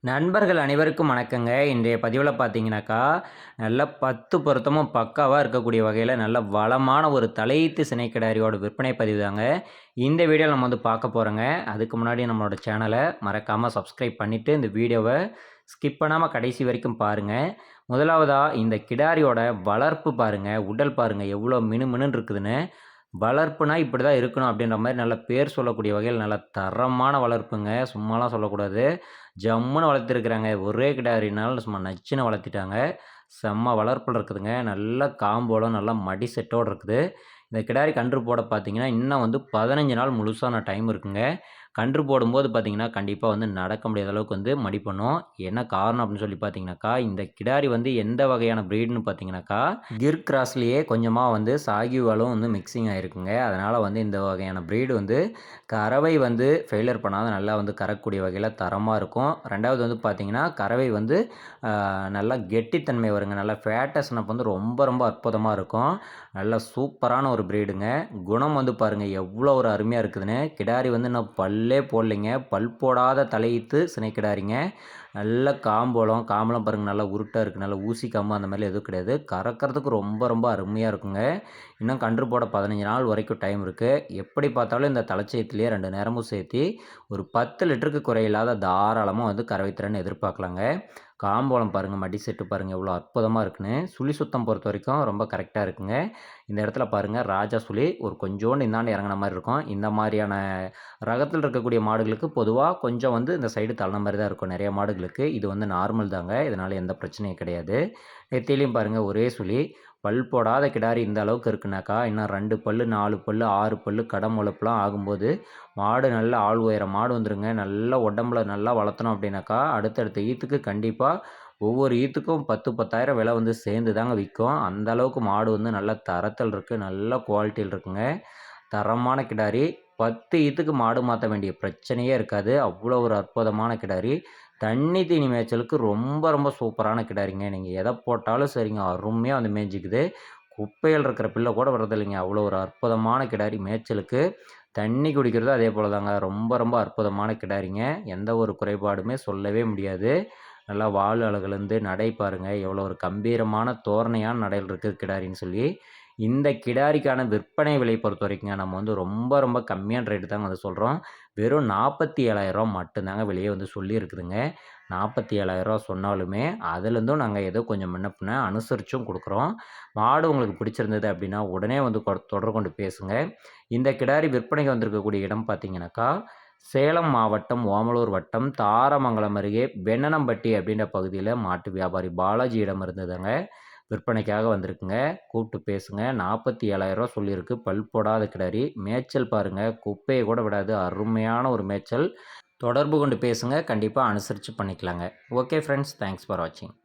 நண்பர்கள் அனைவருக்கும் வணக்கங்க. இன்றைய பதிவுல பார்த்தீங்கன்னாக்கா, நல்ல 10 பொருத்தமும் பக்காவா இருக்கக்கூடிய வகையில நல்ல வளமான ஒரு தலையீத்து சினை கிடாரியோட விற்பனை பதிவு தாங்க. இந்த வீடியோல நம்ம வந்து பார்க்க போறோங்க. அதுக்கு முன்னாடி நம்மளோட சேனல மறக்காம சப்ஸ்கிரைப் பண்ணிட்டு, இந்த வீடியோவ ஸ்கிப் பண்ணாம கடைசி வரைக்கும் பாருங்க. முதலாவதா இந்த கிடாரியோட வளர்ப்பு பாருங்க, உடல் பாருங்க எவ்வளோ மினுமினுன்னு இருக்குதுன்னு. வளர்ப்புனா இப்படி தான் இருக்கணும் அப்படின்ற மாரி நல்ல பேர் சொல்லக்கூடிய வகையில நல்ல தரமான வளர்ப்புங்க. சும்மாலாம் சொல்லக்கூடாது. ஜம்முன்னு வளர்த்திருக்கிறாங்க. ஒரே கிடாரினால சும்மா நச்சுன்னு வளர்த்திட்டாங்க. செம்ம வளர்ப்புல இருக்குதுங்க. நல்ல காம்போட நல்லா மடி செட்டோட இருக்குது. இந்த கிடாரி கன்று போட பார்த்தீங்கன்னா, இன்னும் வந்து 15 நாள் முழுசான டைம் இருக்குங்க. கன்று போடும்போது பார்த்தீங்கன்னா, கண்டிப்பா வந்து நடக்க முடியாத அளவுக்கு வந்து மடி பண்ணும். என்ன காரணம் அப்படின்னு சொல்லி பார்த்தீங்கன்னாக்கா, இந்த கிடாரி வந்து எந்த வகையான ப்ரீடுன்னு பார்த்தீங்கன்னாக்கா, கிர் கிராஸ்லேயே கொஞ்சமா வந்து சாகிவாலும் வந்து மிக்சிங் ஆயிருக்குங்க. அதனால வந்து இந்த வகையான ப்ரீடு வந்து கறவை வந்து ஃபெயிலியர் பண்ணாத நல்லா வந்து கறக்கக்கூடிய வகையில தரமா இருக்கும். 2வது வந்து பார்த்தீங்கன்னா, கறவை வந்து நல்லா கெட்டித்தன்மை வருங்க. நல்லா ஃபேட்டஸ்னப் வந்து ரொம்ப ரொம்ப அற்புதமா இருக்கும். நல்லா சூப்பரான ஒரு ப்ரீடுங்க. குணம் வந்து பாருங்க எவ்வளோ ஒரு அருமையா இருக்குதுன்னு. கிடாரி வந்து இன்னும் பல்லே போடலைங்க. பல் போடாத தலையீத்து சினை கிடாரிங்க. நல்ல காம்புலாம் காம்பெல்லாம் பாருங்க நல்லா உருட்டா இருக்கு. நல்லா ஊசி காம்பு அந்த மாரிலாம் எதுவும் கிடையாது. கறக்கிறதுக்கு ரொம்ப ரொம்ப அருமையா இருக்குங்க. இன்னும் கன்று போட 15 நாள் வரைக்கும் டைம் இருக்கு. எப்படி பார்த்தாலும் இந்த தலைச்சயத்திலேயே 2 நேரமும் சேர்த்தி ஒரு 10 லிட்டருக்கு குறையில்லாத தாராளமா வந்து கறவை திறன் எதிர்பார்க்கலாங்க. காம்போலம் பாருங்க, மடி செட்டு பாருங்க எவ்வளோ அற்புதமா இருக்குன்னு. சுழி சுத்தம் பொறுத்தவரைக்கும் ரொம்ப கரெக்ட்டா இருக்குங்க. இந்த இடத்துல பாருங்க ராஜா சுழி ஒரு கொஞ்சோண்டு இந்தாண்ட இறங்குன மாரி இருக்கும். இந்த மாரியான ரகத்தில இருக்கக்கூடிய மாடுகளுக்கு பொதுவா கொஞ்சம் வந்து இந்த சைடு தள்ளுன மாரி தான் இருக்கும் நெறைய மாடுகளுக்கு. இது வந்து நார்மல் தாங்க. இதனால எந்த பிரச்சனையும் கிடையாது. நெத்தியிலயும் பாருங்க ஒரே சுழி. பல் போடாத கிடாரி இந்த அளவுக்கு இருக்குனாக்கா, இன்னும் 2 பல்லு, 4 பல்லு, 6 பல்லு கடம் முளைப்புலாம் ஆகும்போது, மாடு நல்ல ஆள் உயரம் மாடு வந்துருங்க. நல்லா உடம்புல நல்லா வளர்த்தணும் அப்படின்னாக்கா, அடுத்தடுத்த ஈத்துக்கு கண்டிப்பா ஒவ்வொரு ஈத்துக்கும் 10, 10,000 விலை வந்து சேர்ந்து தாங்க விக்கும். அந்த அளவுக்கு மாடு வந்து நல்ல தரத்தில் இருக்கு. நல்ல குவாலிட்டில இருக்குங்க. தரமான கிடாரி. 10 ஈத்துக்கு மாடு மாத்த வேண்டிய பிரச்சனையே இருக்காது. அவ்வளோ ஒரு அற்புதமான கிடாரி. தண்ணி தீனி மேய்ச்சலுக்கு ரொம்ப ரொம்ப சூப்பரான கிடாரிங்க. நீங்க எத போட்டாலும் சரிங்க, அருமையா வந்து மேய்ஞ்சிக்குது. குப்பையில இருக்கிற பில்ல கூட விடுறதில்லைங்க. அவ்வளோ ஒரு அற்புதமான கிடாரி மேய்ச்சலுக்கு. தண்ணி குடிக்கிறதும் அதே போல தாங்க. ரொம்ப ரொம்ப அற்புதமான கிடாரிங்க. எந்த ஒரு குறைபாடுமே சொல்லவே முடியாது. நல்லா வால் அழகுலேருந்து நடை பாருங்க, எவ்வளோ ஒரு கம்பீரமான தோரணையான நடையில இருக்குது கிடாரின்னு சொல்லி. இந்த கிடாரிக்கான விற்பனை விலை பொறுத்தவரைக்குங்க, நம்ம வந்து ரொம்ப ரொம்ப கம்மியான ரேட்டு தாங்க வந்து சொல்றோம். வெறும் ரூ. 47,000 மட்டும்தாங்க விலையே வந்து சொல்லியிருக்குதுங்க. ரூ. 47,000 சொன்னாலுமே, அதுலேருந்தும் நாங்க ஏதோ கொஞ்சம் முன்ன பின்ன அனுசரிச்சும் குடுக்குறோம். மாடு உங்களுக்கு பிடிச்சிருந்தது அப்படின்னா, உடனே வந்து தொடர்பு கொண்டு பேசுங்க. இந்த கிடாரி விற்பனைக்கு வந்திருக்கக்கூடிய இடம் பார்த்தீங்கன்னாக்கா, சேலம் மாவட்டம், ஓமலூர் வட்டம், தாரமங்கலம் அருகே வென்னனம்பட்டி அப்படின்ற பகுதியில மாட்டு வியாபாரி பாலாஜியிடம் இருந்துதாங்க விற்பனைக்காக வந்திருக்குங்க. கூப்பிட்டு பேசுங்க. ரூ. 47,000 சொல்லியிருக்கு. பல் போடாத கிடாரி. மேய்ச்சல் பாருங்க, குப்பைய கூட விடாது. அருமையான ஒரு மேய்ச்சல். தொடர்பு கொண்டு பேசுங்க. கண்டிப்பா அனுசரிச்சு பண்ணிக்கலாங்க. Okay friends. தேங்க்ஸ் ஃபார் வாட்சிங்.